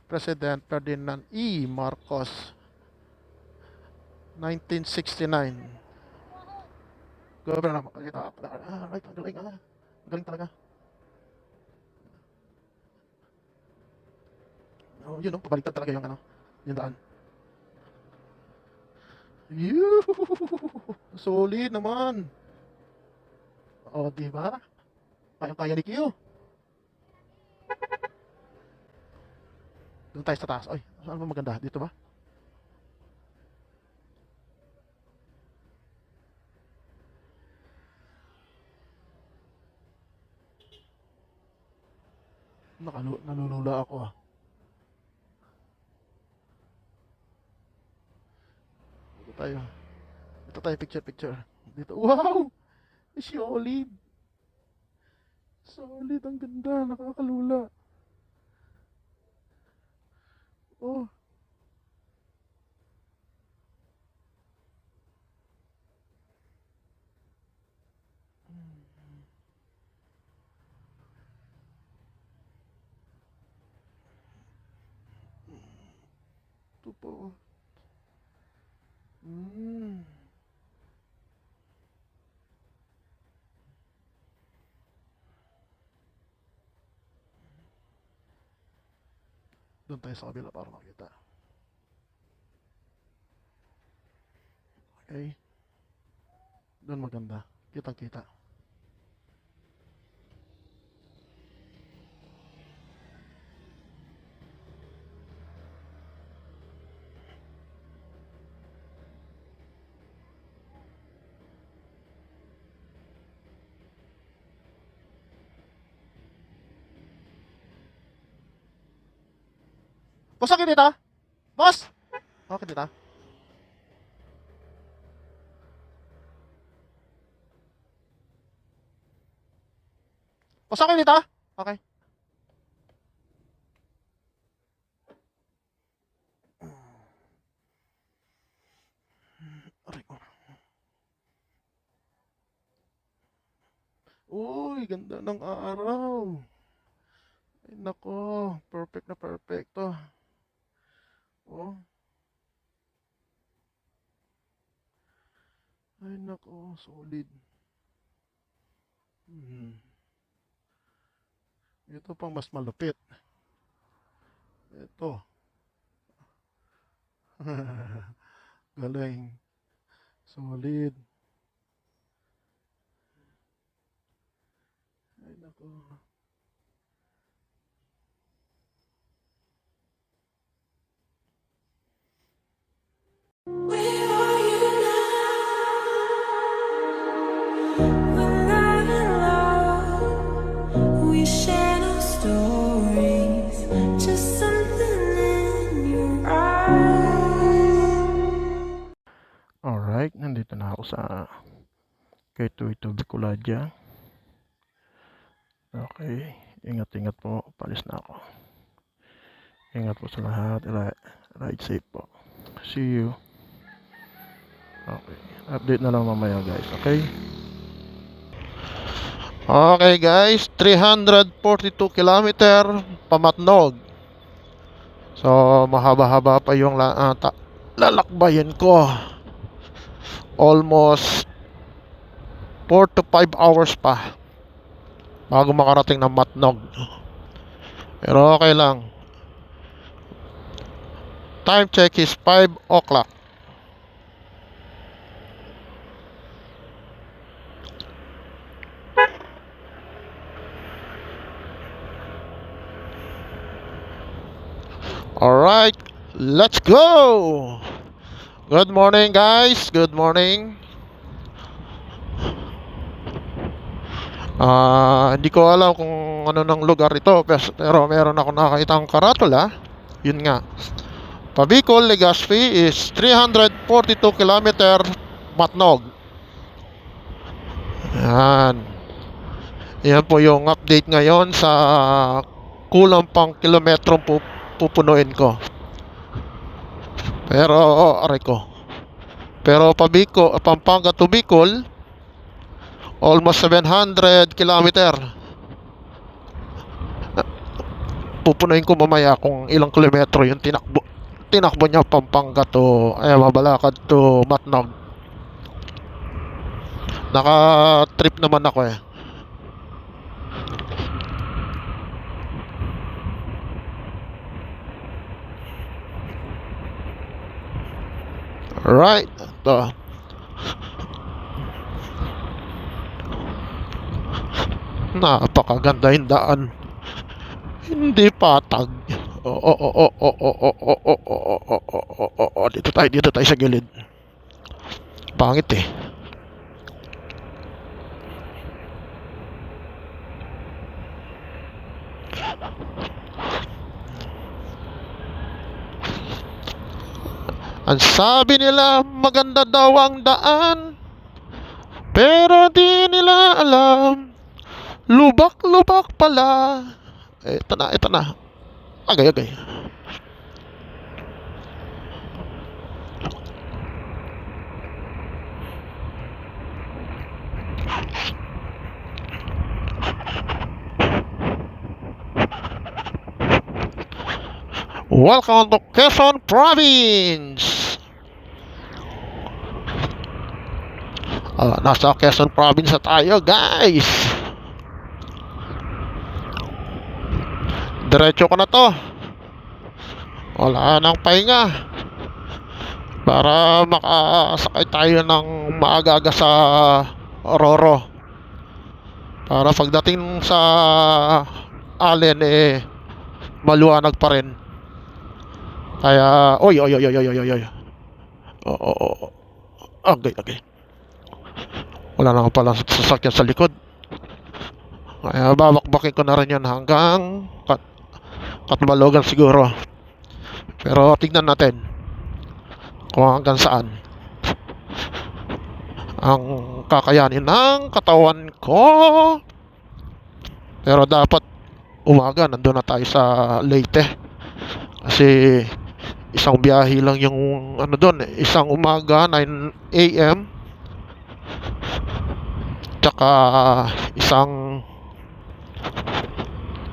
President Ferdinand E. Marcos, 1969. Governor ng right, ang galing ah. Ang galing talaga. Oh, yun oh, pabaliktad talaga yung ano, yung daan. Solid naman. Oh, di ba? Kayang-kaya ni Q. Doon tayo sa taas. Ay, saan ba maganda? Dito ba? Nalulula ako ah. Dito tayo. Dito tayo, picture. Dito. Wow! Solid. Solid, ang ganda. Nakakalula. Oh. Ito po. Doon tayo sa kabila para makita. Okay. Doon maganda. Kitang-kita. Boss, okay dito? Boss! Okay dito? Boss, okay dito? Okay. Aray ko. Uy, ganda ng araw. Ay, nako. Perfect na perfect to. Oh. Ay, nako. Solid. Ito pang mas malupit. Ito. Galing. Solid. Ay, nako. Where are you now? We're not alone. We share no stories, just something in your eyes. Alright, nandito na ako sa K2 Bicolodja. Okay, ingat-ingat po. Palis na ako. Ingat po sa lahat. Ride safe po. See you. Okay, update na lang mamaya guys. Okay? Okay guys, 342 kilometer pamatnog. So, mahaba-haba pa yung lalakbayin ko. Almost 4 to 5 hours pa bago makarating ng Matnog. Pero okay lang. Time check is 5 o'clock. Alright, let's go! Good morning guys, good morning. Hindi ko alam kung ano ng lugar ito, pero meron ako nakakitang karatula. Yun nga, Pabicol, Legazpi is 342 km Matnog. Yan po yung update ngayon sa kulang pang kilometrong pupunuin ko. Pero aray ko. Pero Pampanga to Bicol almost 700 kilometer. pupunuin ko mamaya kung ilang kilometro yung tinakbo niya Pampanga to Mabalakad to Matnog. Naka-trip naman ako eh. Right, ito. Napakaganda yung daan. Hindi patag. Dito tayo sa gilid. Pangit eh. Ang sabi nila maganda daw ang daan, pero di nila alam lubak-lubak pala. Ito na. Agay. Welcome to Quezon Province. Nasa Quezon Province na tayo, guys. Diretso ko na to. Wala nang pahinga. Para makasakay tayo ng maaga-aga sa Roro. Para pagdating sa Allen maluwanag pa rin. Kaya, oy. Okay. Wala na pala sasakyan sa likod. Kaya babakbakin ko na rin yan hanggang Katbalogan siguro. Pero tignan natin kung hanggang saan ang kakayanin ng katawan ko. Pero dapat umaga nandun na tayo sa Leyte. Kasi isang biyahe lang yung doon, isang umaga 9 AM tsaka isang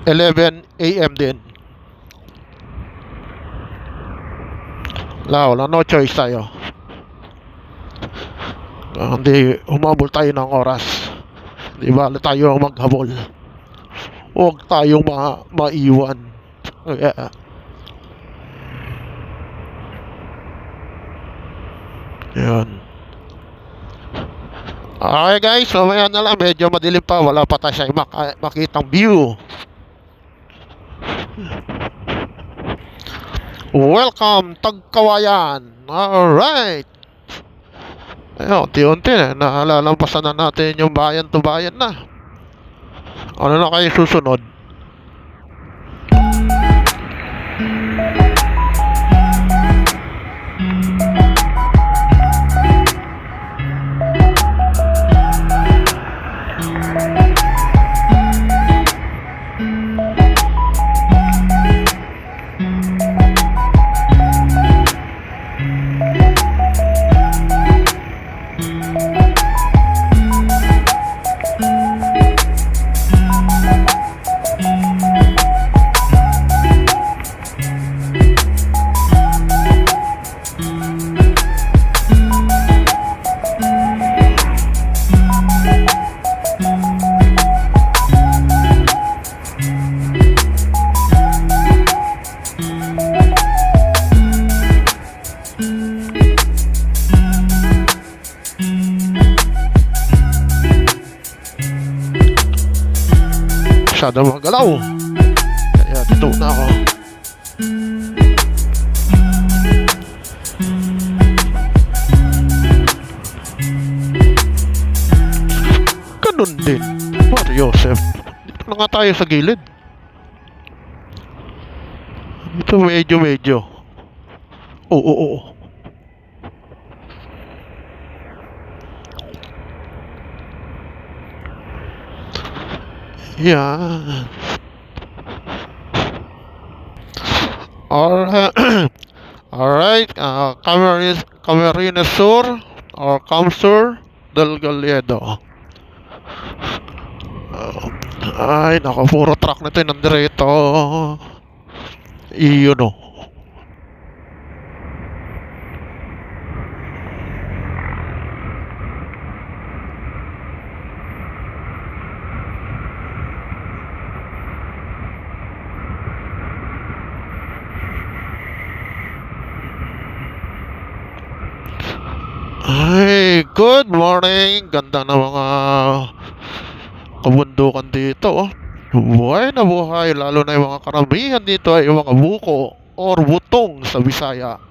11 AM din. Wala no choice tayo. Hindi humabol tayo ng oras. Di ba tayo maghabol. Huwag tayong maiwan. Yeah. Yan. Okay guys, mamaya na lang, medyo madilim pa, wala pa tayo makitang view. Welcome Tagkawayan. Alright. Ayun, unti-unti nalalampasan na natin yung bayan to bayan na. Ano na kayo susunod? Masyado magalaw. Kaya dito na ako. Ganun din, Mario Joseph. Dito na nga tayo sa gilid. Ito medyo. Oo. Yeah. Alright, Camarines Sur or Camsur del Galledo. Ay, naku, puro truck na ito, nandireto. Iyon o. Ay, good morning. Ganda na mga kabundukan dito. Oh. Buhay na buhay. Lalo na yung mga karamihan dito ay yung mga buko or butong sa Bisaya.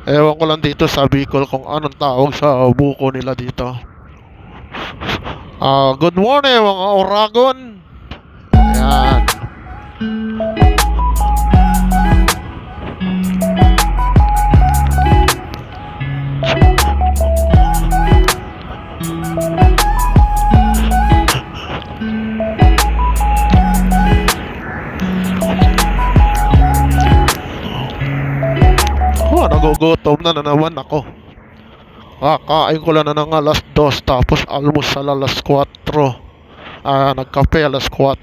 Ewan ko lang dito sa Bicol kung anong tawag sa buko nila dito. Good morning mga Oragon. Ayan. Nagugutom na naman ako. Kakain ko lang na ng alas 2 tapos almusal alas 4. Nagkape alas 4.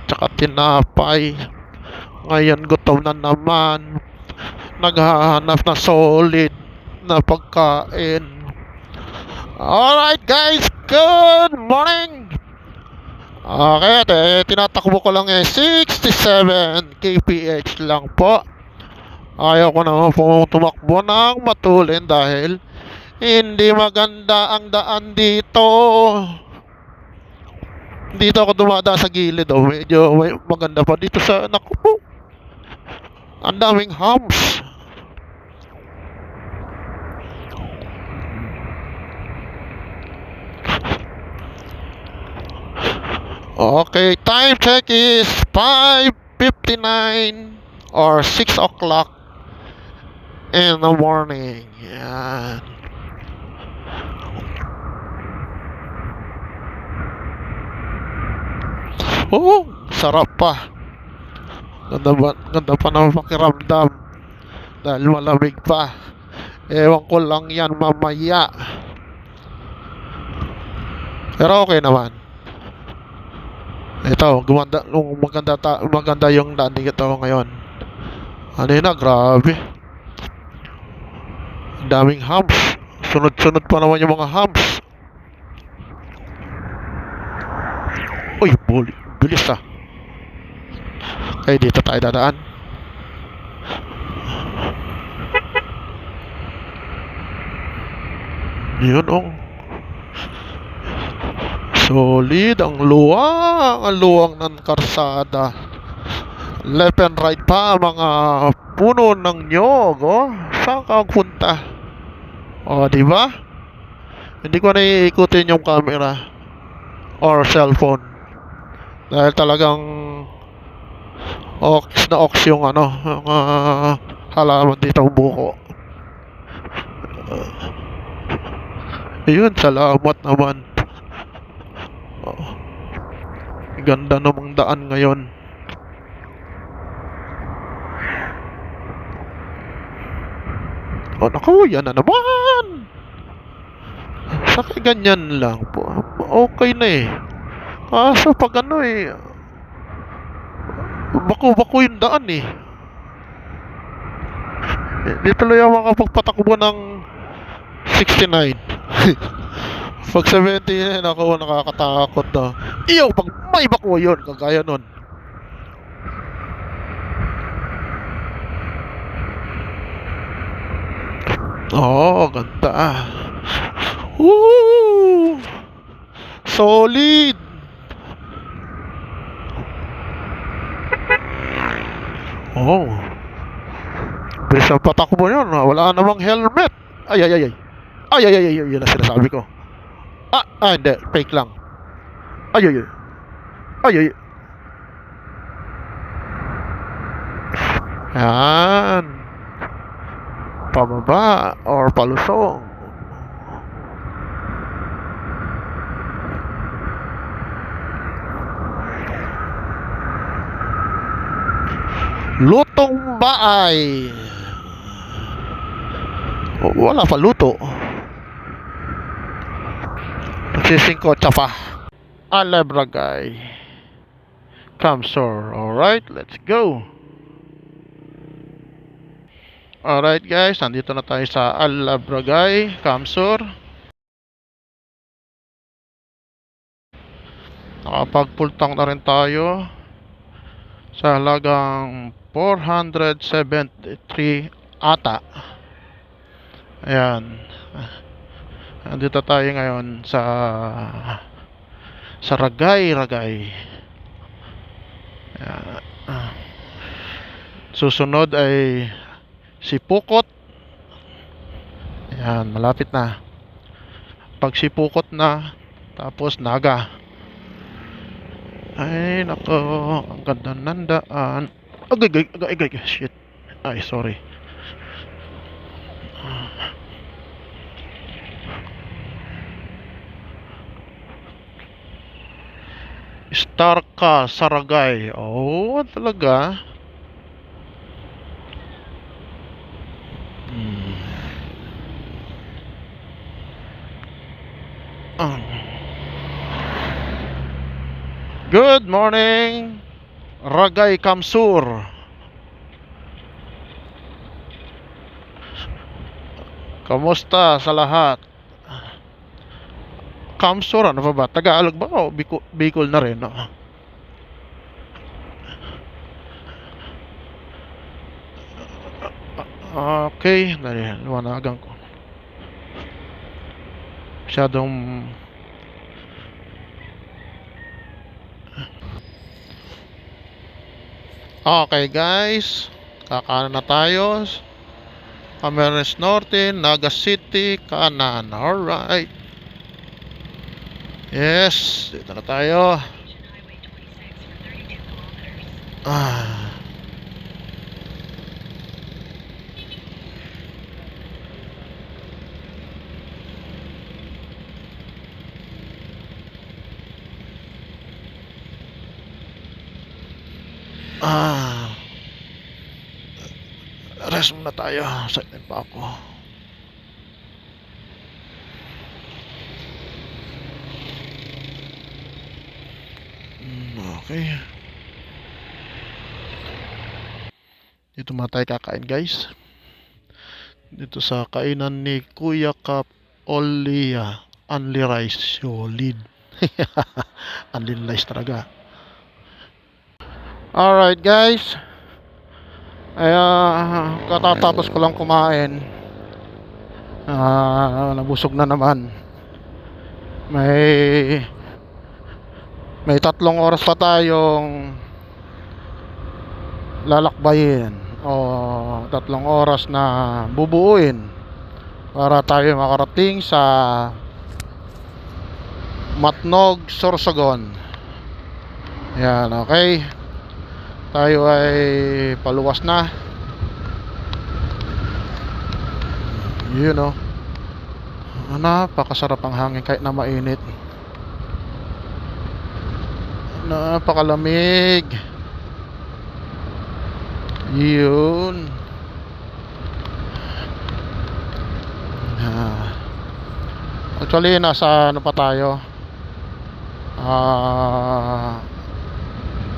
Tsaka tinapay. Ngayon gutom na naman. Naghahanap na solid na pagkain. Alright guys, good morning. Okay, tinatakbo ko lang 67 kph lang po. Ayaw ko naman po tumakbo ng matulin dahil hindi maganda ang daan dito. Dito ako dumadaan sa gilid. Medyo maganda pa dito sa... Naku po. Ang daming humps. Okay, time check is 5:59 or 6 o'clock in the morning. Yan. Sarap pa. Ganda pa ng pakiramdam dahil malamig pa. Ewan ko lang yan mamaya. Pero okay naman. Ito, maganda yung daan dito ngayon. Ano yun na, grabe. Daming humps. Sunod-sunod pa naman yung mga humps. Uy, bilis ah. Okay, dito tayo dadaan. Yun oh. Solid, ang luwang ng karsada. Left and right pa mga puno ng nyog, oh. Saan ka punta? Oh, di ba? Hindi ko na iikutin yung camera or cellphone dahil talagang ox na ox yung halaman dito ang buko. Ayun, salamat naman. Ganda namang daan ngayon. Naku, yan na naman. Saka ganyan lang po. Okay na eh. Kaso pag bako-bako yung daan eh. Di tuloy ako makapagpatakbo ng 69. Pag 70 ako nakakatakot na. Iyo, pag may bako yun, kagaya nun. Ganda. Woo! Solid. Bilis ang patakbo yun. Wala namang helmet. Ay. Yun ang sinasabi ko. Hindi. Fake lang. Ay. Yan. Pababa or palusong. Lutong baay. Wala pa luto. Nagsisingkotsa pa. Alebragay. Kamsur. Alright, let's go. Alright guys, nandito na tayo sa Alabragay, Kamsur. Nakapag-full tank na rin tayo sa halagang 473 ata. Ayan. Nandito tayo ngayon sa Ragay. Ayan. Susunod ay si Pukot. Ayan, malapit na. Pag si Pukot na, tapos Naga. Ay, nako, ang ganda ng daan. Agay, shit. Ay, sorry. Star ka, Saragay. Oh, talaga. Good morning, Ragay Kamsur. Kamusta sa lahat? Kamsur, ano ba? Tagalog ba o Bicol na rin? No? Okay, dali, luwanagan ko. Masyadong okay guys, kakanan na tayo. Camarines Norte, Naga City, kanan. Alright. Yes, dito na tayo. Ah. Rest muna tayo. Silent pa ako. Okay. Dito muna tayo kakain guys. Dito sa kainan ni Kuya Kap Olia. Only rice. Solid. Only rice talaga. Alright guys. Ay, katatapos ko lang kumain. Nabusog na naman. May 3 oras pa tayong lalakbayin o 3 oras na bubuuin para tayo makarating sa Matnog, Sorsogon. Yan, okay. Tayo ay paluwas na. You know. Napakasarap ang hangin kahit na mainit. Napakalamig. Yun. Actually, nasa ano pa tayo?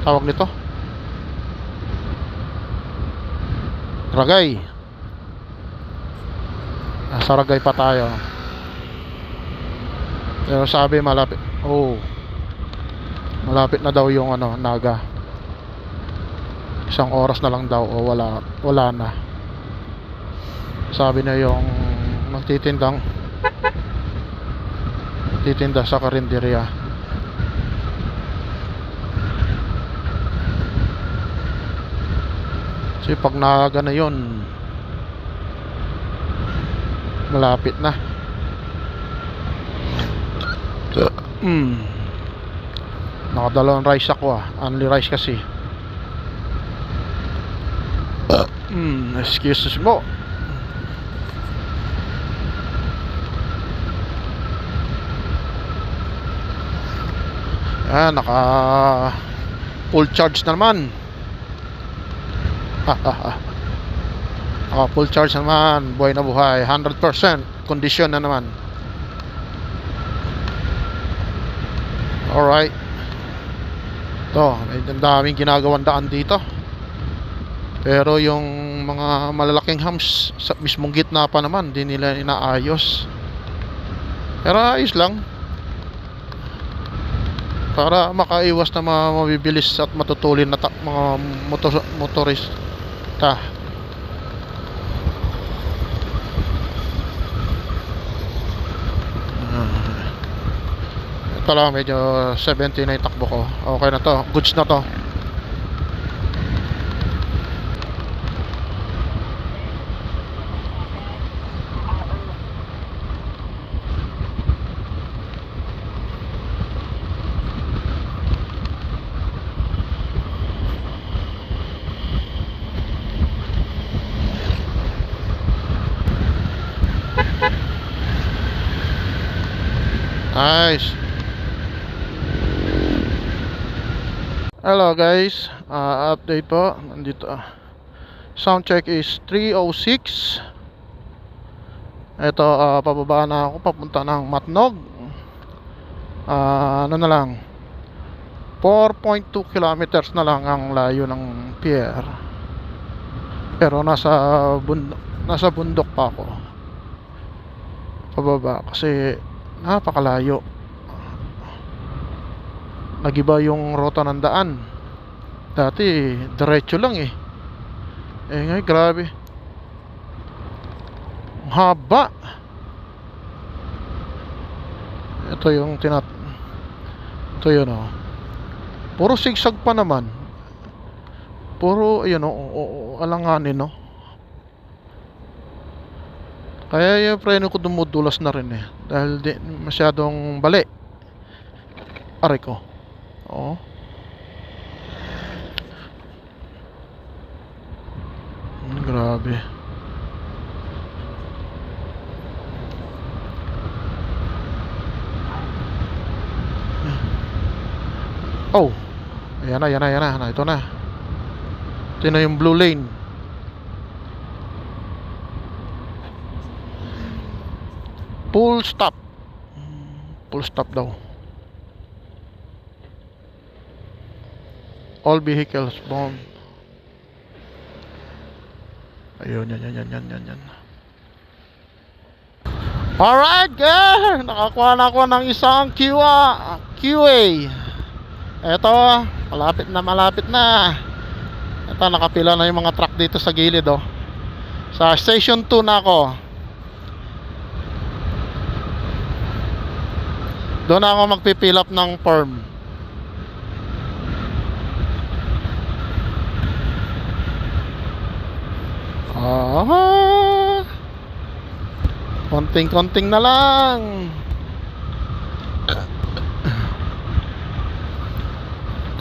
Tawag nito? Ragay. Nasa Ragay pa tayo. Pero sabi malapit. Oh. Malapit na daw yung ano, Naga. 1 oras na lang daw o wala na. Sabi na yung nagtitinda sa karinderya. Kasi pag Naga na yun, malapit na. Nakadalawang rice ako only rice kasi. Excuse mo. Naka full charge na naman. Naka full charge naman. Buhay na buhay, 100% condition na naman. Alright. To, may daming ginagawang daan dito. Pero yung mga malalaking hams sa mismong gitna pa naman, di nila inaayos. Pero ayos lang. Para makaiwas na mga mabibilis at matutulin na mga motorista. Ito lang, medyo 70 na yung takbo ko. Okay na to, goods na to. Nice. Hello guys, update po. Nandito. Sound check is 3:06. Ito, pababa na ako papunta ng Matnog. Ano na lang, 4.2 kilometers na lang ang layo ng pier. Pero nasa bundok pa ako. Pababa kasi napakalayo. Nagiba yung rota ng daan. Dati diretso lang eh. Ngayon grabe, ang haba. Ito yung ito yun oh. Puro sigsag pa naman. Puro ayun oh, alanganin oh. Kaya yung preno ko dumudulas na rin eh. Dahil masyadong bali. Aray ko. Oo. Grabe. Oh. Ayan na. Ito na. Ito na yung blue lane. Full stop. Full stop daw. All vehicles bound. Ayun, yan. Alright, girl. Nakakuha na ako ng isang QA. Eto, malapit na. Ito, nakapila na yung mga truck dito sa gilid oh. Sa station 2 na ako. Doon ako magpipill up ng form. Konting-konting na lang.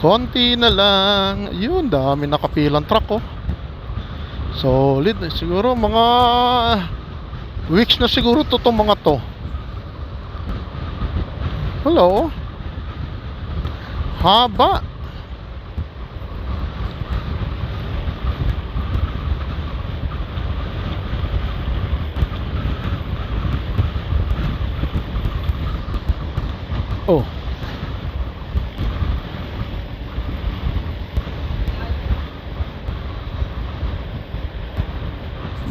Konti na lang. Yun, dami nakapilang truck oh. Solid. Siguro mga weeks na siguro to mga to. Hello. Haba. Oh.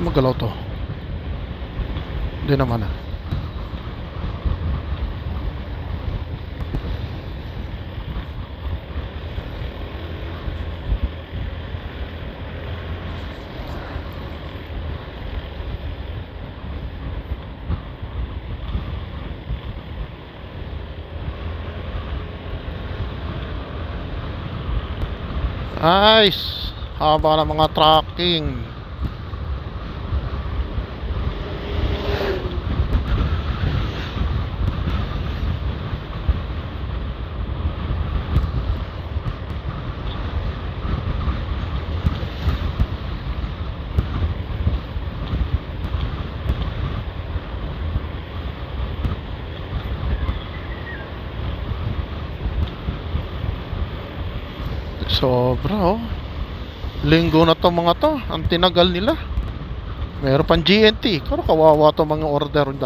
Magalaw to. Hindi naman ah. Nice. Haba ng mga tracking. Sobra oh. Linggo na to mga to. Ang tinagal nila. Meron pang GNT. Pero kawawa to mga order. Ang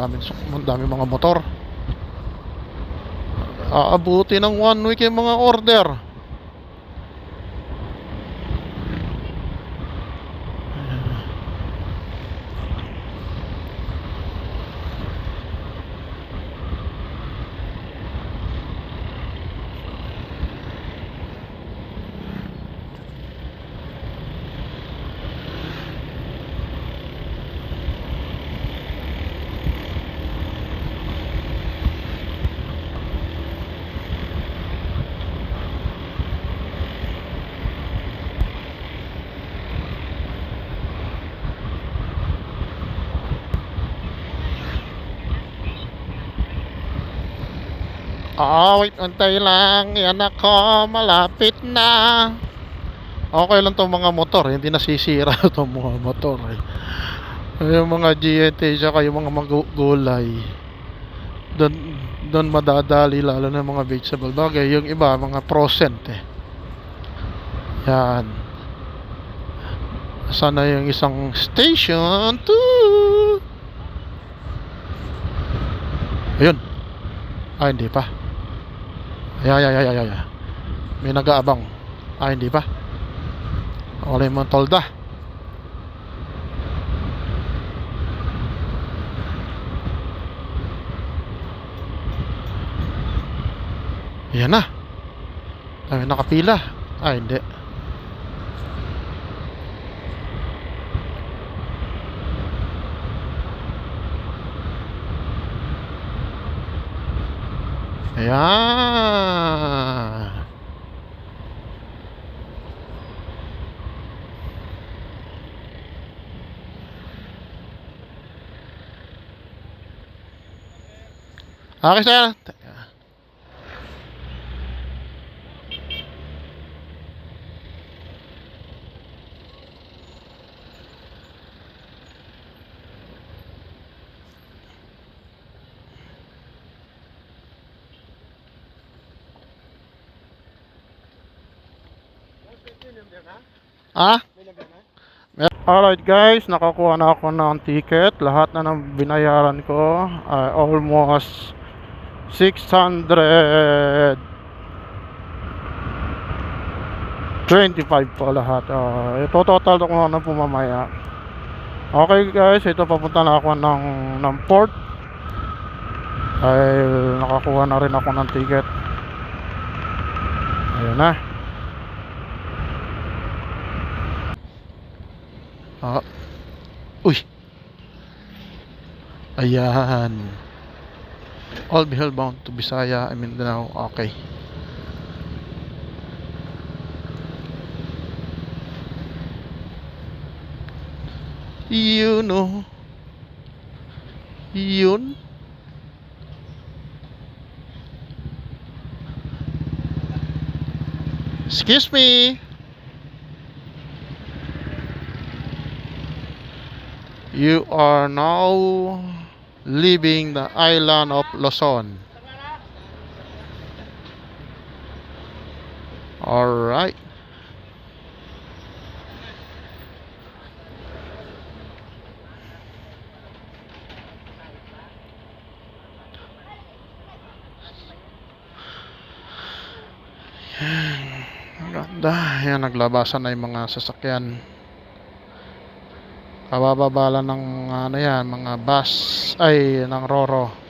dami mga motor. Aabuti ng 1 week yung mga order. Wait, antay lang. Yan ako, malapit na. Okay lang tong mga motor, hindi nasisira tong mga motor. Yung mga GNT tsaka yung mga gulay. Doon doon madadali lalo na yung mga vegetable bagay. Yung iba, mga frozen eh. Yan. Sana yung isang station. Ayun. Hindi pa. Ay. May nag-aabang. Hindi pa. Wala yung mga tolda. Ayan na. Ay, nakapila. Hindi. Ayan. Okay, sir. Alright guys, nakakuha na ako ng ticket. Lahat na ng binayaran ko ay almost 625 po lahat. Ito total ko na po mamaya. Okay guys, ito papunta na ako ng port. Ay nakakuha na rin ako ng ticket. Ayan na. Uy. Ayan. All behel bound to Bisaya, Mindanao. Okay. You know. Yun. Excuse me. You are now leaving the island of Luzon. Alright. Ganda. Yan, naglabasan na yung mga sasakyan. Kabababala ng ano yan, mga bus ay ng Roro.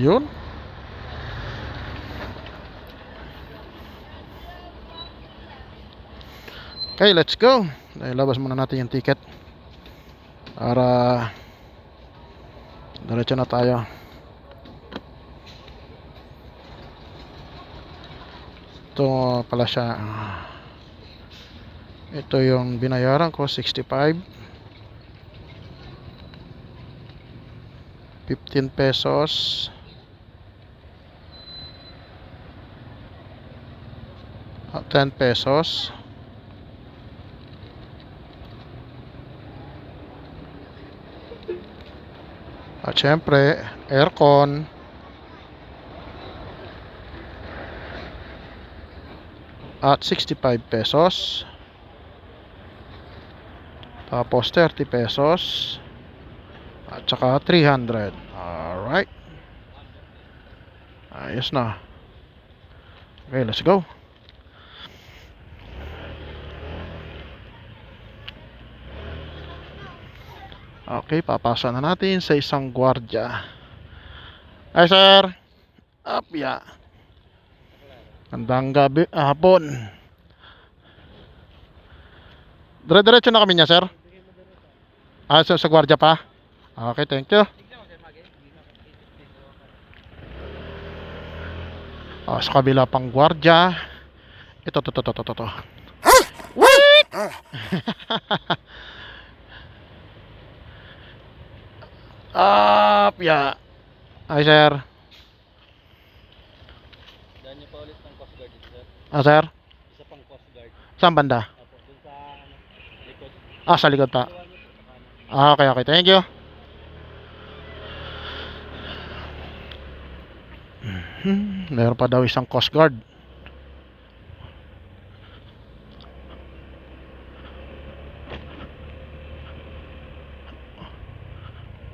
Yun. Okay, let's go. Ilabas muna natin yung ticket para diretso na tayo. Ito pala siya. Ito yung binayaran ko, 65. 15 pesos. At 10 pesos. At syempre, aircon. At 65 pesos. Tapos 30 pesos. At saka 300. Alright. Ayos na. Okay, let's go. Okay, papasa na natin sa isang gwardiya. Hi sir. Apya. Gandang gabi, hapon. Dire-diretso na kami niya, sir. Ah, sa gwardiya pa? Okay, thank you. Ah, sa kabila pang gwardiya. Ito. Wait! Yeah. Ay, sir. Daan niyo pa ulit ng Coast Guard dito, sir. Ah, sir. Isa pang Coast Guard. Saan banda? Apo, dun sa likod. Ah, sa likod pa. Kaliwa niyo po sa kanan. Ah, okay. Thank you. Meron pa daw isang Coast Guard.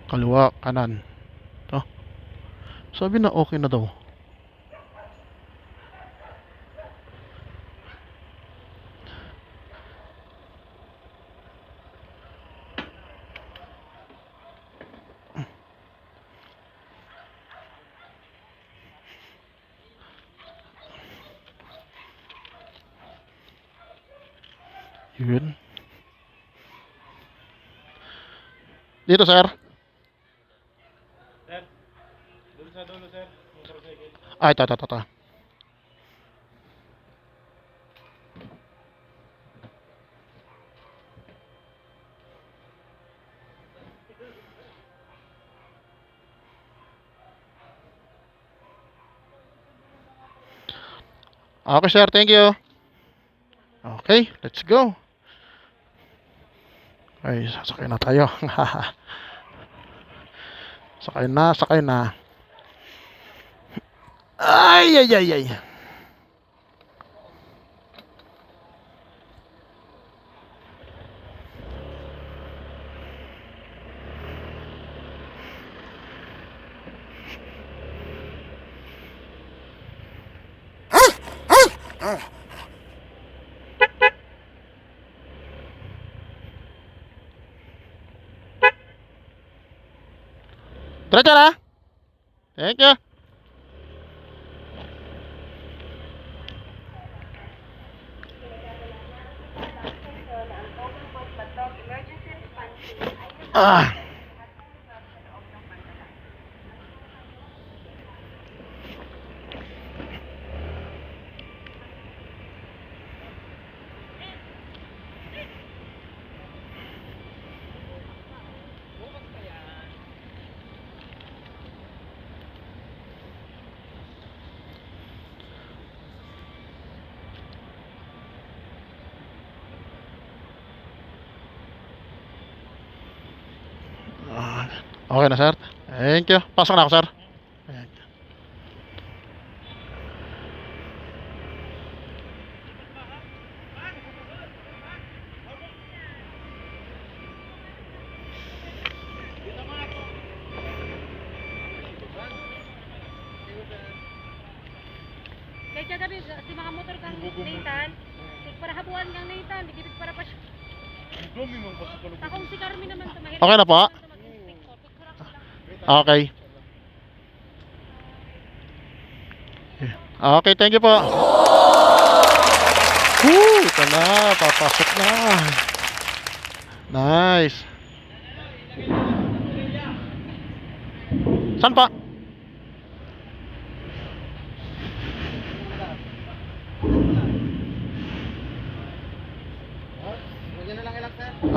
Kaliwa, kanan. Ito. Sabi na okay na daw. Yun. Dito, sir. Sir, doon sa dulo, sir. Motorcycle. Ay, ito. Okay, sir. Thank you. Okay, let's go. Ay, sasakay na tayo. Sakay na. Ay. Diretso na. Thank you. Ah. Okay na, sir. Thank you. Pasok na ako, sir. Ayan. Kaya kagabi, si mga motor kang Nathan, para habuan kang Nathan, digibig para pa siya. Takong si Carmen naman to, mahirap. Okay na po? Okay. Okay, thank you po. Ito na, papasok na. Nice. Saan pa?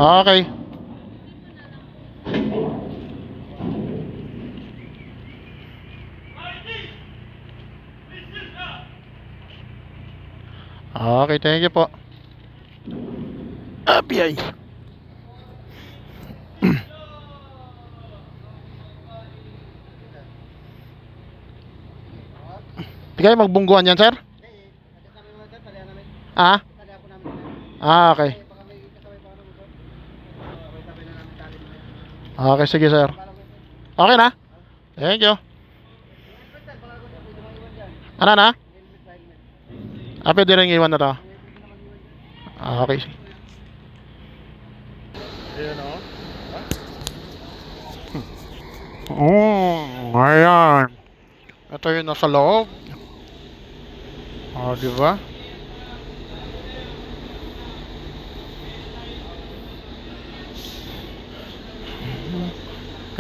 Okay. Okay, thank you po. Abiyay. Di kayo magbungguan yan, sir? Ah? Ah, okay. Okay, sige, sir. Okay na? Thank you. Ano na? Ah, pwede rin iwan na to. Ah, okay. Ayan. Ito yung nasa loob. Di ba?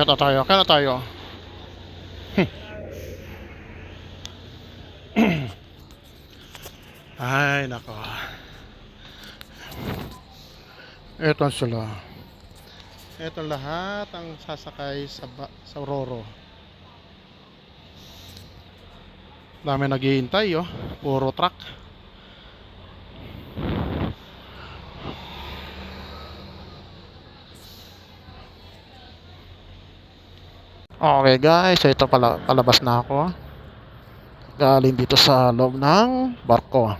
Akit na tayo, akit na tayo. Ay, nako. Ito sila. Ito lahat ang sasakay sa Roro. Dami naghihintay, oh. Puro truck. Okay guys, ito pala, palabas na ako. Galing dito sa loob ng barko.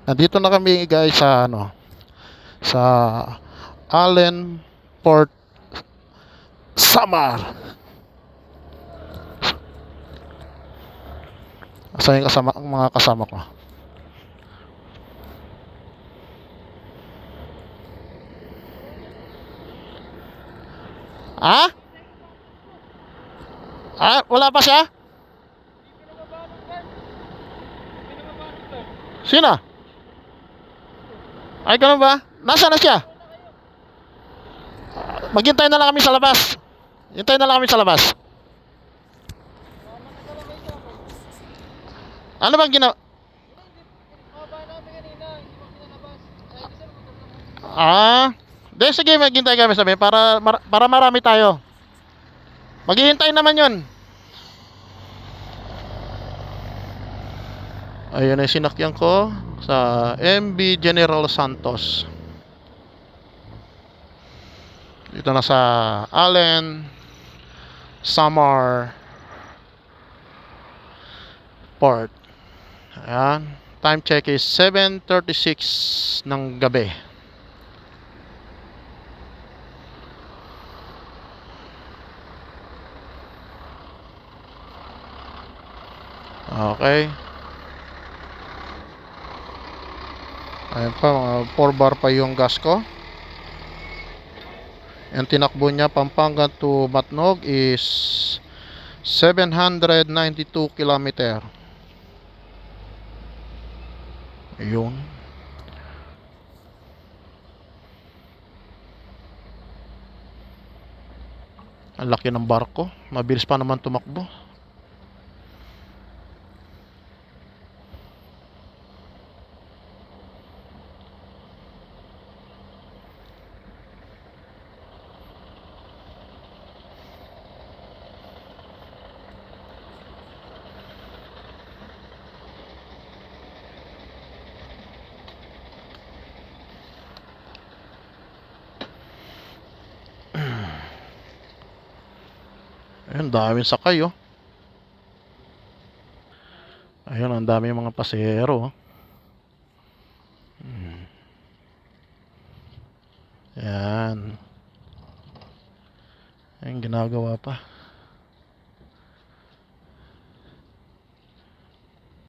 Nandito na kami guys sa ano, sa Allen Port Samar. Asa yung kasama, ang mga kasama ko? Ah? Ah, wala pa siya? Sino? Ay, ganun ba? Nasaan na siya? Maghintay na lang kami sa labas. Hintay na lang kami sa labas. Ano bang ginawa? Ah, de sige, maghintay kami sabi para marami tayo. Maghihintay naman 'yon. Ayun ay sinakyan ko sa MB General Santos. Dito na sa Allen Samar Port. Ayan. Time check is 7:36 ng gabi. Okay. Ayan pa, mga 4 bar pa yung gas ko. Ang tinakbo niya Pampanga to Matnog is 792 kilometer. Ayun. Ang laki ng barko. Mabilis pa naman tumakbo. Ayun, daming sakay, oh. Ayun, ang dami mga pasahero, oh. Yan. Ayun, ginagawa pa.